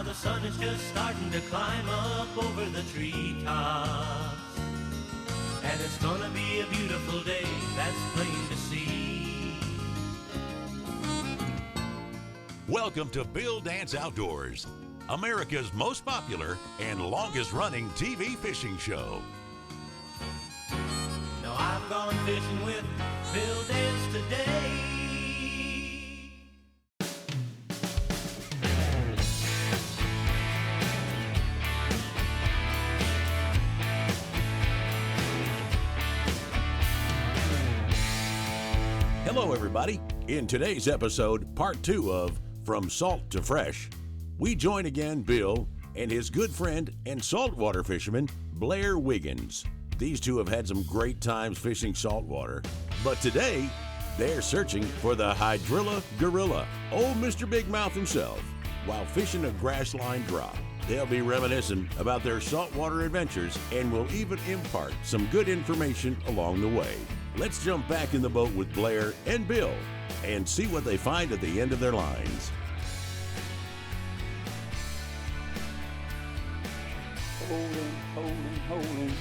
the sun is just starting to climb up over the treetops. And it's gonna be a beautiful day, that's plain to see. Welcome to Bill Dance Outdoors, America's most popular and longest running TV fishing show. Now I've gone fishing with Bill Dance today. Hello, everybody. In today's episode, part 2 of From Salt to Fresh, we join again Bill and his good friend and saltwater fisherman, Blair Wiggins. These two have had some great times fishing saltwater, but today they're searching for the hydrilla gorilla, old Mr. Big Mouth himself, while fishing a grass line drop. They'll be reminiscing about their saltwater adventures and will even impart some good information along the way. Let's jump back in the boat with Blair and Bill and see what they find at the end of their lines. Holding.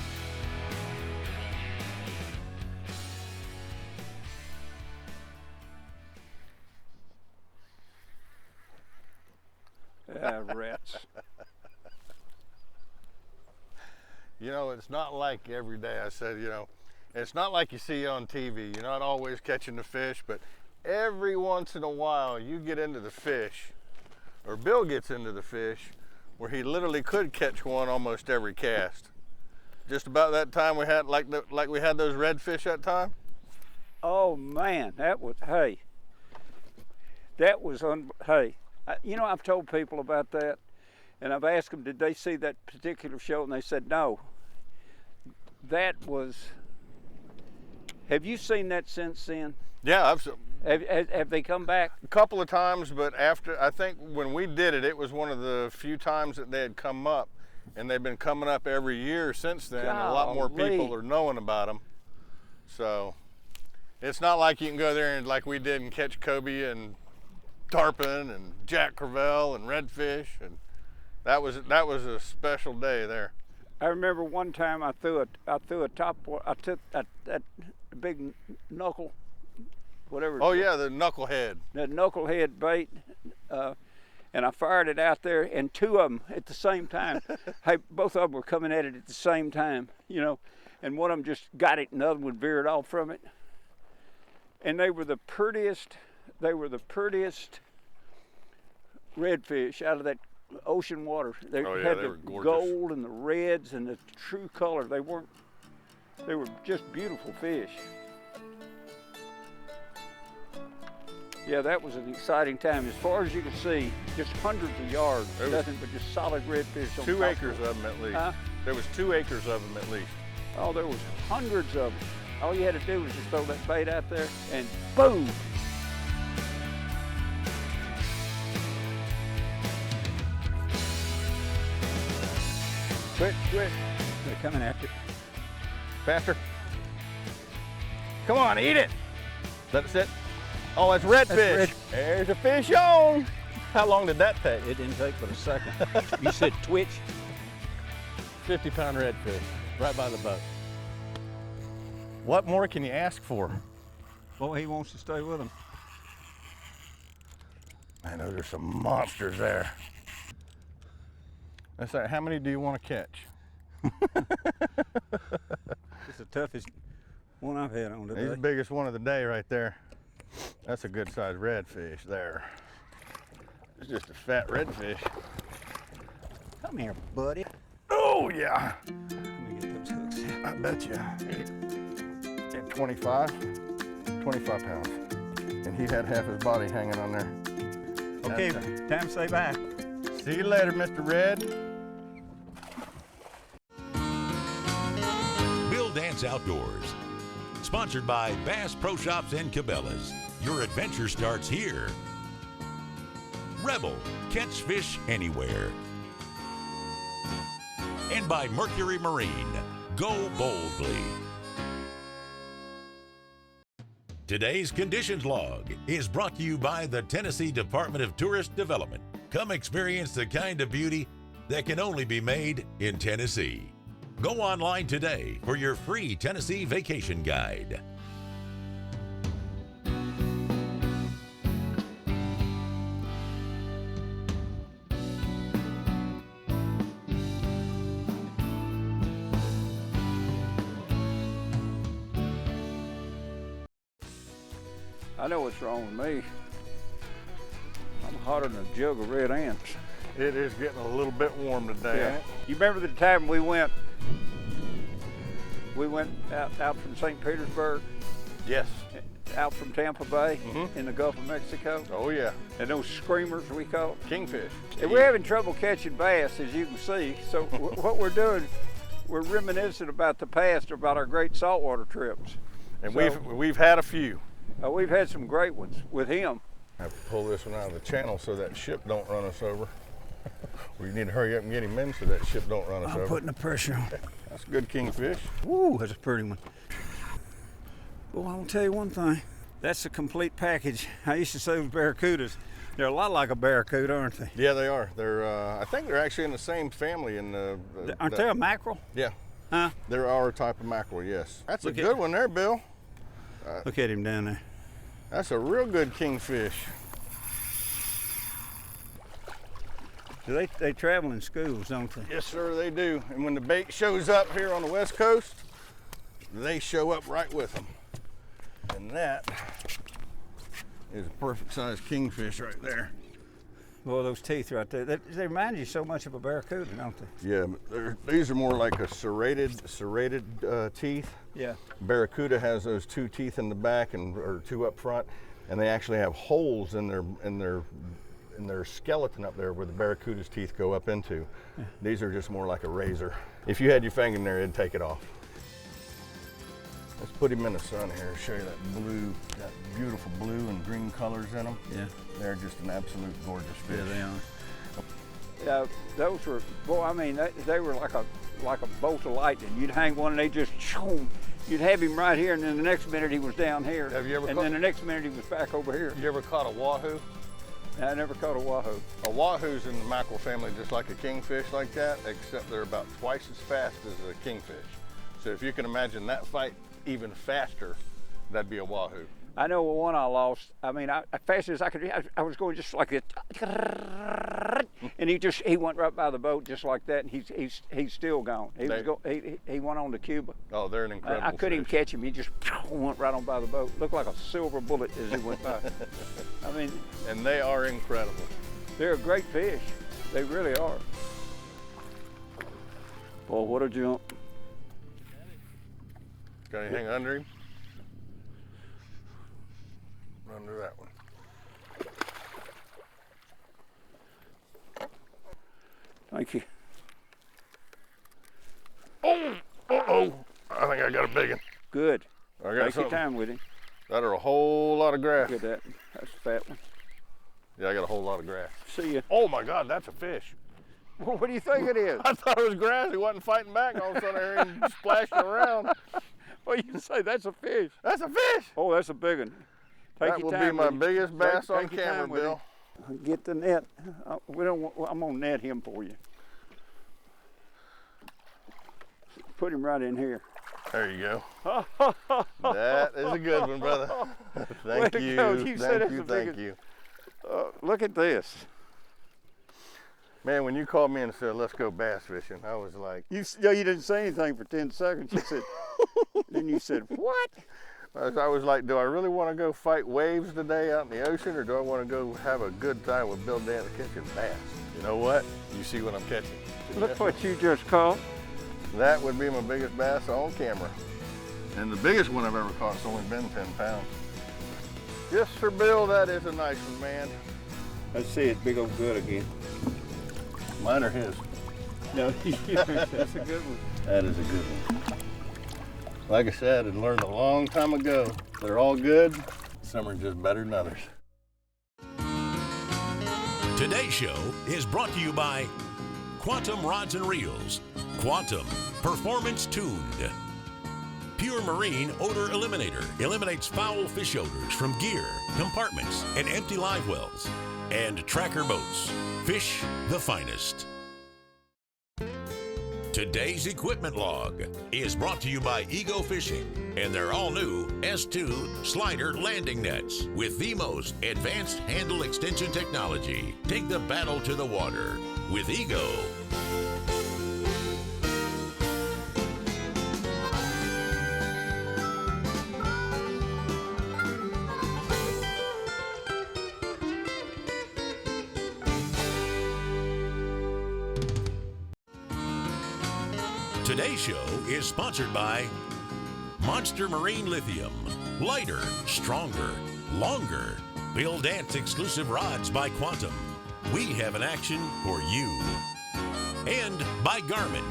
Rats. You know, it's not like every day. I said, it's not like you see on TV. You're not always catching the fish, but every once in a while you get into the fish, or Bill gets into the fish, where he literally could catch one almost every cast. Just about that time we had, like we had those redfish that time. Oh man, that was I've told people about that, and I've asked them, did they see that particular show, and they said no. That was. Have you seen that since then? Yeah, Have they come back? a couple of times, but after, I think when we did it, it was one of the few times that they had come up, and they've been coming up every year since then. A lot more people are knowing about them. So it's not like you can go there and like we did and catch cobia and tarpon and jack crevalle and redfish, and that was a special day there. I remember one time I took that big knuckle, whatever. Oh yeah, the knucklehead. That knucklehead bait, and I fired it out there, and two of them at the same time. Hey, both of them were coming at it at the same time, and one of them just got it, and the other one veered off from it. And they were the prettiest redfish out of that ocean water. They had the gold and the reds and the true color. They were just beautiful fish. Yeah, that was an exciting time. As far as you could see, just hundreds of yards, nothing but just solid redfish on 2 acres of them at least. There was 2 acres of them at least. Oh, there was hundreds of them. All you had to do was just throw that bait out there and boom. Quick. They're coming after you. Faster. Come on, eat it. Let it sit. Oh, that's redfish. There's a fish on. How long did that take? It didn't take but a second. You said twitch? 50-pound redfish, right by the boat. What more can you ask for? Well, he wants to stay with him. Man, those are some monsters there. That's right. How many do you want to catch? It's the toughest one I've had on today. He's the biggest one of the day right there. That's a good sized redfish there. It's just a fat redfish. Come here, buddy. Oh yeah. Let me get those hooks. I bet you. At 25 pounds. And he had half his body hanging on there. Okay, time to say bye. See you later, Mr. Red. Bill Dance Outdoors, sponsored by Bass Pro Shops and Cabela's. Your adventure starts here. Rebel, catch fish anywhere. And by Mercury Marine, go boldly. Today's Conditions Log is brought to you by the Tennessee Department of Tourist Development. Come experience the kind of beauty that can only be made in Tennessee. Go online today for your free Tennessee vacation guide. I know what's wrong with me. I'm hotter than a jug of red ants. It is getting a little bit warm today, ain't it? You remember the time we went out from St. Petersburg, Yes. out from Tampa Bay in the Gulf of Mexico? Oh yeah. And those screamers we caught? Kingfish. And we're having trouble catching bass, as you can see. So what we're doing, we're reminiscing about the past, about our great saltwater trips. And So- we've had a few. We've had some great ones with him. I have to pull this one out of the channel so that ship don't run us over. We need to hurry up and get him in so that ship don't run us over. I'm putting the pressure on. That's a good kingfish. Woo, that's a pretty one. Well, I'll tell you one thing. That's a complete package. I used to say those barracudas, they're a lot like a barracuda, aren't they? Yeah, they are. They're. I think they're actually in the same family. Aren't they a mackerel? Yeah. Huh? They're our type of mackerel. Yes. That's Look a at- good one there, Bill. Look at him down there. That's a real good kingfish. They travel in schools, don't they? Yes, sir, they do. And when the bait shows up here on the West Coast, they show up right with them. And that is a perfect sized kingfish right there. Well, those teeth right there, they remind you so much of a barracuda, don't they? Yeah, but these are more like a serrated teeth. Yeah. Barracuda has those two teeth in the back or two up front, and they actually have holes in their skeleton up there where the barracuda's teeth go up into. Yeah. These are just more like a razor. If you had your finger in there, it'd take it off. Let's put him in the sun here, show you that blue, that beautiful blue and green colors in them. Yeah. They're just an absolute gorgeous fish. Yeah, they are. Yeah, those were, boy, I mean, they were like a bolt of lightning. You'd hang one and they just, you'd have him right here, and then the next minute he was down here. Have you ever And caught- then the next minute he was back over here. You ever caught a wahoo? I never caught a wahoo. A wahoo's in the mackerel family just like a kingfish like that, except they're about twice as fast as a kingfish. So if you can imagine that fight even faster, that'd be a wahoo. I know one I lost. I mean, as fast as I could, I was going just like this, and he went right by the boat just like that, and he's still gone. He went on to Cuba. Oh, they're an incredible I couldn't even fish. catch him. He just went right on by the boat. Looked like a silver bullet as he went by. I mean, And they are incredible. they're a great fish. They really are. Boy, what a jump. Got anything under him? Under that one. Thank you. Uh-oh. I think I got a big one. Good. I got Take your something. time with him. That are a whole lot of grass. Look at that. That's a fat one. Yeah, I got a whole lot of grass. See ya. Oh my God, that's a fish. Well, what do you think it is? I thought it was grass. He wasn't fighting back. All of a sudden I heard him splashing around. Well, you can say that's a fish. That's a fish. Oh, that's a big one. Take That your will be time my with him. biggest bass Take on your camera, time with Bill. him. Get the net. We don't. I'm gonna net him for you. Put him right in here. There you go. That is a good one, brother. Way Thank to you. go. You said Thank that's you. the Thank biggest- you. Look at this. Man, when you called me and said, let's go bass fishing, I was like, You didn't say anything for 10 seconds. You said. Then you said what? I was like, do I really want to go fight waves today out in the ocean, or do I want to go have a good time with Bill Dan catching bass? You know what? You see what I'm catching. Look what you just caught. That would be my biggest bass on camera. And the biggest one I've ever caught has only been 10 pounds. Yes, sir, Bill, that is a nice one, man. Let's see it big old good again. Mine or his? No, that's a good one. That is a good one. Like I said, I learned a long time ago, they're all good. Some are just better than others. Today's show is brought to you by Quantum Rods and Reels. Quantum, performance tuned. Pure Marine Odor Eliminator eliminates foul fish odors from gear, compartments, and empty live wells. And Tracker Boats, Fish the finest. Today's equipment log is brought to you by Ego Fishing and their all-new S2 slider landing nets with the most advanced handle extension technology. Take the battle to the water with Ego. Today's show is sponsored by Monster Marine Lithium. Lighter, stronger, longer. Bill Dance exclusive rods by Quantum. We have an action for you. And by Garmin.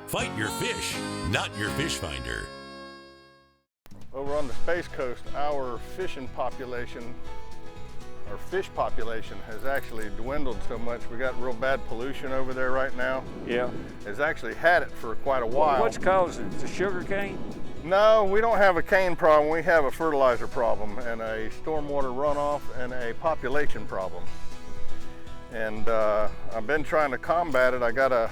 Fight your fish, not your fish finder. Over on the Space Coast, our fishing population, our fish population has actually dwindled so much. We got real bad pollution over there right now. Yeah. It's actually had it for quite a while. What's causing it? The sugar cane? No, we don't have a cane problem. We have a fertilizer problem and a stormwater runoff and a population problem. And I've been trying to combat it. I got a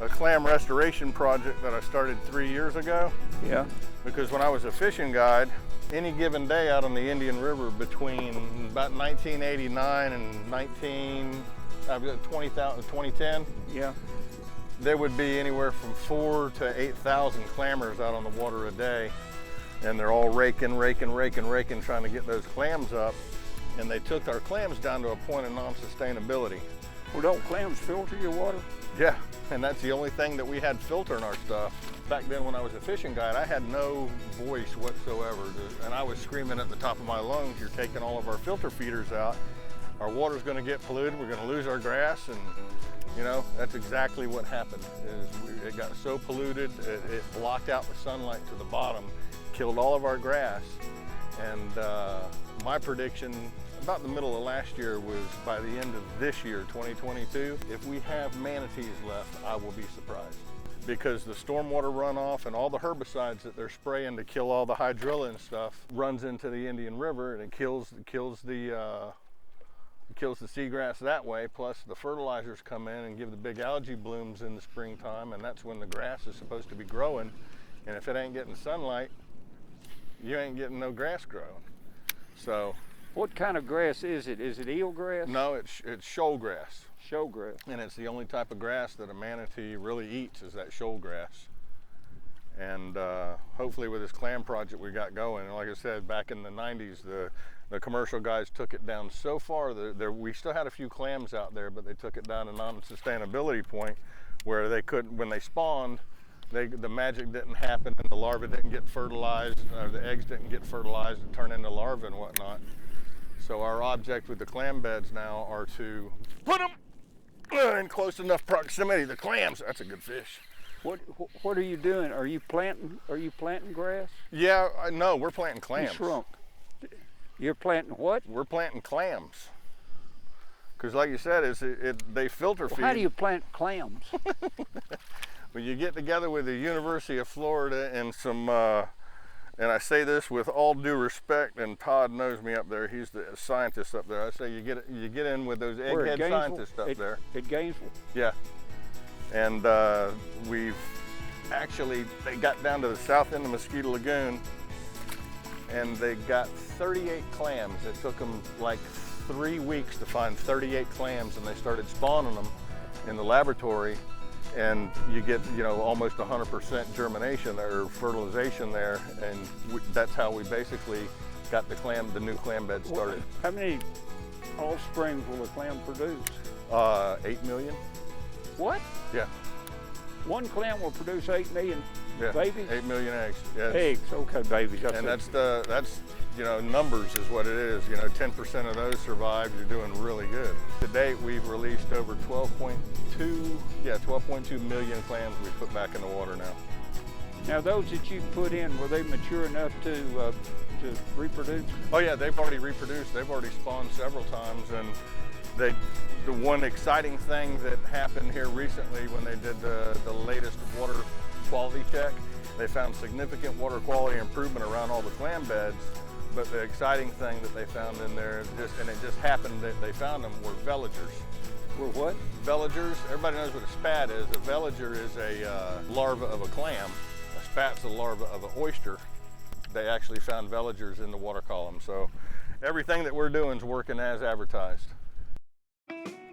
clam restoration project that I started 3 years ago. Yeah. Because when I was a fishing guide, any given day out on the Indian River between about 1989 and 2010, Yeah. there would be anywhere from 4,000 to 8,000 clammers out on the water a day. And they're all raking, trying to get those clams up. And they took our clams down to a point of non-sustainability. Well, don't clams filter your water? Yeah, and that's the only thing that we had filtering our stuff. Back then when I was a fishing guide, I had no voice whatsoever. And I was screaming at the top of my lungs, you're taking all of our filter feeders out. Our water's gonna get polluted, we're gonna lose our grass, and you know, that's exactly what happened. It got so polluted, it blocked out the sunlight to the bottom, killed all of our grass. And my prediction about the middle of last year was by the end of this year, 2022, if we have manatees left, I will be surprised. Because the stormwater runoff and all the herbicides that they're spraying to kill all the hydrilla and stuff runs into the Indian River, and it kills the seagrass that way. Plus the fertilizers come in and give the big algae blooms in the springtime, and that's when the grass is supposed to be growing. And if it ain't getting sunlight, you ain't getting no grass growing. So. What kind of grass is it? Is it eelgrass? No, it's shoal grass. Shoal grass. And it's the only type of grass that a manatee really eats is that shoal grass. And hopefully with this clam project we got going, and like I said, back in the 90s, the commercial guys took it down so far that we still had a few clams out there, but they took it down to non-sustainability point where they couldn't, when they spawned, the magic didn't happen and the larvae didn't get fertilized, or the eggs didn't get fertilized and turn into larvae and whatnot. So our object with the clam beds now are to put them in close enough proximity. The clams, that's a good fish. What are you doing? Are you planting grass? Yeah, no, we're planting clams. You shrunk. You're planting what? We're planting clams. Because like you said, they filter feed. How do you plant clams? When you get together with the University of Florida and some, and I say this with all due respect, and Todd knows me up there, he's the scientist up there. I say you get in with those egghead scientists up there. At Gainesville? Yeah. And they got down to the south end of Mosquito Lagoon, and they got 38 clams. It took them like 3 weeks to find 38 clams, and they started spawning them in the laboratory. And you get, almost 100% germination or fertilization there, and that's how we basically got the new clam bed started. How many offspring will a clam produce? 8 million. What? Yeah. One clam will produce 8 million babies? 8 million eggs. Yes. Eggs, okay, babies. And that's numbers is what it is. 10% of those survive, you're doing really good. To date, we've released over 12.2 million clams we've put back in the water now. Now those that you put in, were they mature enough to reproduce? Oh yeah, they've already reproduced. They've already spawned several times, and the one exciting thing that happened here recently when they did the latest water quality check, they found significant water quality improvement around all the clam beds. But the exciting thing that they found in there, and it just happened that they found them, were veligers. We're what? Veligers. Everybody knows what a spat is. A veliger is a larva of a clam. A spat's a larva of an oyster. They actually found veligers in the water column. So everything that we're doing is working as advertised.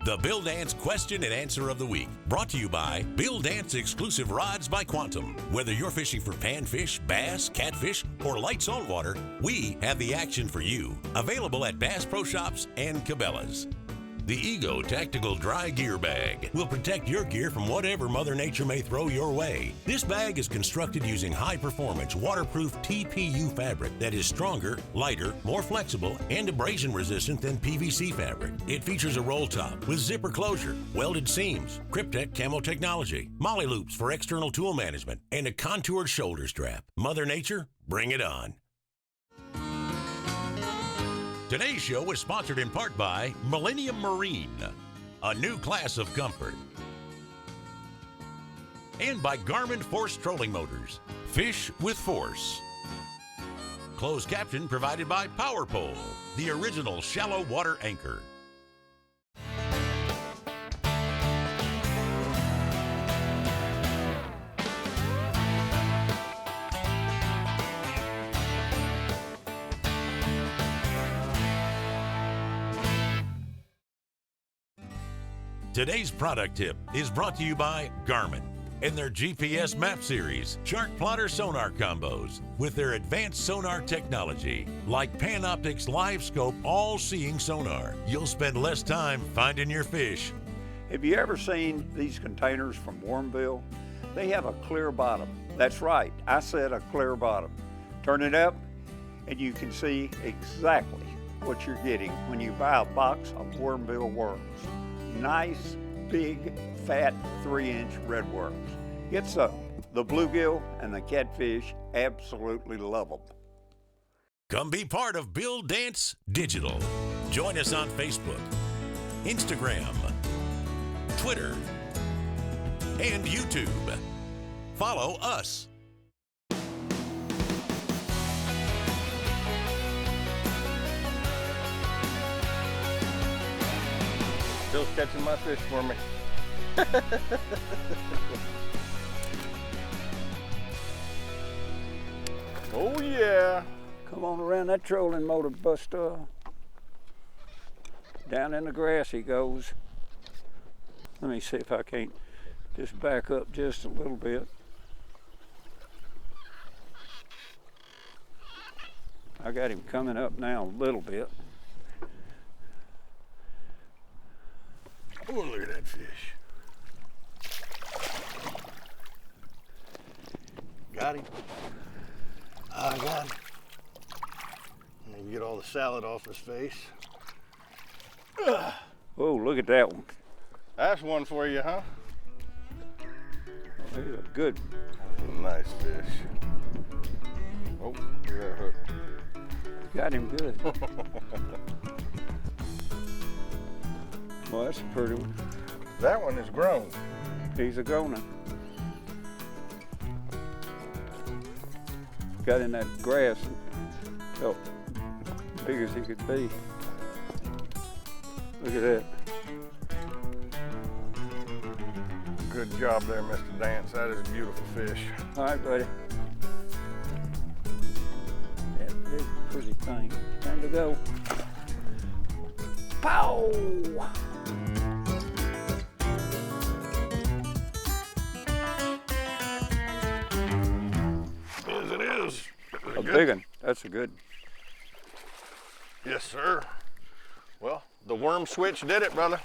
The Bill Dance Question and Answer of the Week, brought to you by Bill Dance Exclusive Rods by Quantum. Whether you're fishing for panfish, bass, catfish, or light saltwater, we have the action for you. Available at Bass Pro Shops and Cabela's. The Ego Tactical Dry Gear Bag will protect your gear from whatever Mother Nature may throw your way. This bag is constructed using high-performance, waterproof TPU fabric that is stronger, lighter, more flexible, and abrasion-resistant than PVC fabric. It features a roll top with zipper closure, welded seams, Cryptek camo technology, molly loops for external tool management, and a contoured shoulder strap. Mother Nature, bring it on. Today's show is sponsored in part by Millennium Marine, a new class of comfort. And by Garmin Force Trolling Motors, fish with force. Closed caption provided by Power Pole, the original shallow water anchor. Today's product tip is brought to you by Garmin and their GPS map series, chart plotter sonar combos with their advanced sonar technology, like Panoptic's Live Scope all-seeing sonar. You'll spend less time finding your fish. Have you ever seen these containers from Warrenville? They have a clear bottom. That's right, I said a clear bottom. Turn it up and you can see exactly what you're getting when you buy a box of Warrenville worms. Nice, big, fat 3-inch red worms. Get some. The bluegill and the catfish absolutely love them. Come be part of Bill Dance Digital. Join us on Facebook, Instagram, Twitter, and YouTube. Follow us. Bill's catching my fish for me. Oh yeah. Come on around that trolling motor, Buster. Down in the grass he goes. Let me see if I can't just back up just a little bit. I got him coming up now a little bit. Oh, look at that fish. Got him. I got him. Let me get all the salad off his face. Oh, look at that one. That's one for you, huh? He's a good Nice fish. Oh, you got hooked. Got him good. Well, that's a pretty one. That one is grown. He's a goner. Got in that grass and felt as big as he could be. Look at that. Good job there, Mr. Dance. That is a beautiful fish. All right, buddy. That big, pretty thing. Time to go. Pow! Yes, it is. A big one. That's a good. Yes, sir. Well, the worm switch did it, brother.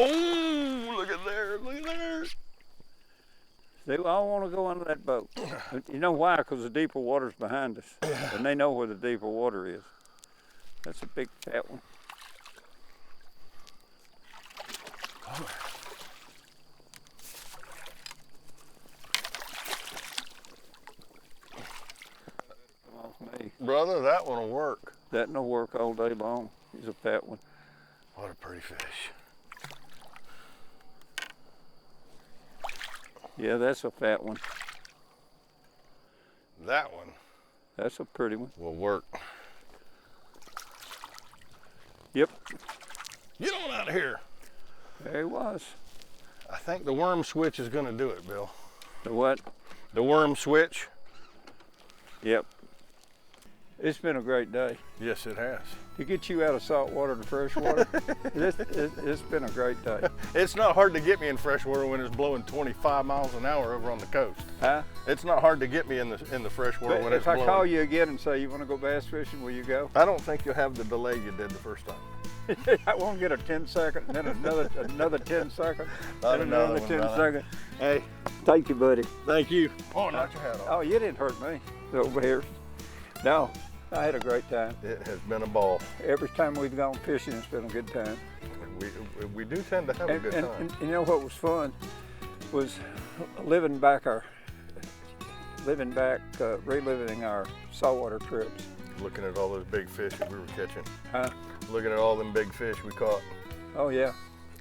Oh, look at there, look at there. They all want to go under that boat. You know why? Because the deeper water's behind us. And they know where the deeper water is. That's a big fat one. Come off me. Brother, that one will work. That will work all day long. He's a fat one. What a pretty fish. Yeah, that's a fat one. That one That's a pretty one. will work. Yep. Get on out of here. There he was. I think the worm switch is going to do it, Bill. The what? The worm switch. Yep. It's been a great day. Yes, it has. To get you out of salt water to fresh water, it's been a great day. It's not hard to get me in fresh water when it's blowing 25 miles an hour over on the coast. Huh? It's not hard to get me in the fresh water when it's blowing. If I call you again and say you want to go bass fishing, will you go? I don't think you'll have the delay you did the first time. I won't get a 10-second, and then another 10-second, Not and another another one, 10-second. Hey, Thank you, buddy. thank you. Oh, knock your hat off. Oh, you didn't hurt me over here. No, I had a great time. It has been a ball. Every time we've gone fishing, it's been a good time. We do tend to have a good time. And you know what was fun was reliving our saltwater trips. Looking at all those big fish that we were catching. Huh? Looking at all them big fish we caught. Oh yeah,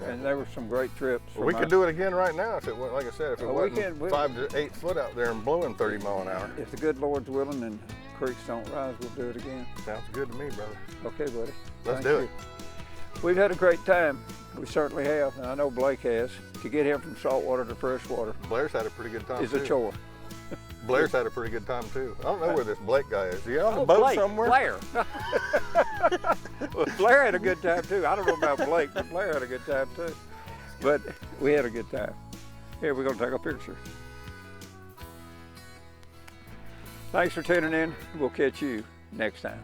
and there were some great trips. Well, we could do it again right now if it wasn't, like I said, if it wasn't 5 to 8 foot out there and blowing 30 mile an hour. If the good Lord's willing and creeks don't rise, we'll do it again. Sounds good to me, brother. Okay, buddy. Let's do it. We've had a great time. We certainly have, and I know Blake has. To get him from saltwater to freshwater Blair's had a pretty good time is too. a chore. Blair's had a pretty good time too. I don't know where this Blake guy is. Is he on the boat Blake, somewhere? Blair. Well, Blair had a good time too. I don't know about Blake, but Blair had a good time too. But we had a good time. Here, we're going to take a picture. Thanks for tuning in. We'll catch you next time.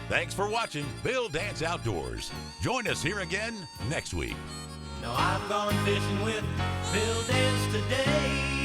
Thanks for watching Bill Dance Outdoors. Join us here again next week. Now I've gone fishing with Bill Dance today.